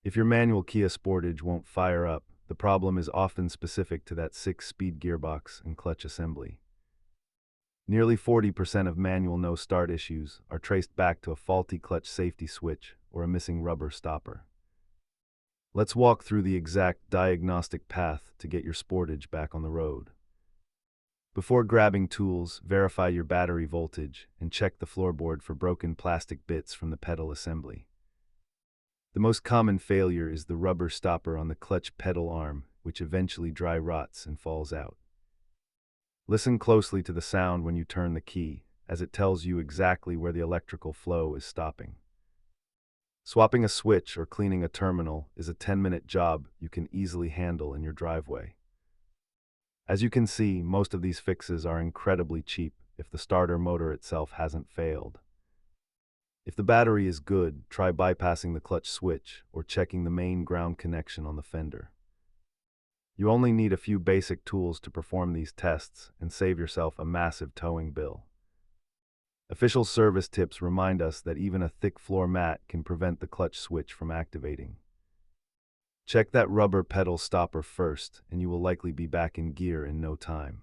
If your manual Kia Sportage won't fire up, the problem is often specific to that 6-speed gearbox and clutch assembly. Nearly 40% of manual no-start issues are traced back to a faulty clutch safety switch or a missing rubber stopper. Let's walk through the exact diagnostic path to get your Sportage back on the road. Before grabbing tools, verify your battery voltage and check the floorboard for broken plastic bits from the pedal assembly. The most common failure is the rubber stopper on the clutch pedal arm, which eventually dry rots and falls out. Listen closely to the sound when you turn the key, as it tells you exactly where the electrical flow is stopping. Swapping a switch or cleaning a terminal is a 10-minute job you can easily handle in your driveway. As you can see, most of these fixes are incredibly cheap if the starter motor itself hasn't failed. If the battery is good, try bypassing the clutch switch or checking the main ground connection on the fender. You only need a few basic tools to perform these tests and save yourself a massive towing bill. Official service tips remind us that even a thick floor mat can prevent the clutch switch from activating. Check that rubber pedal stopper first, and you will likely be back in gear in no time.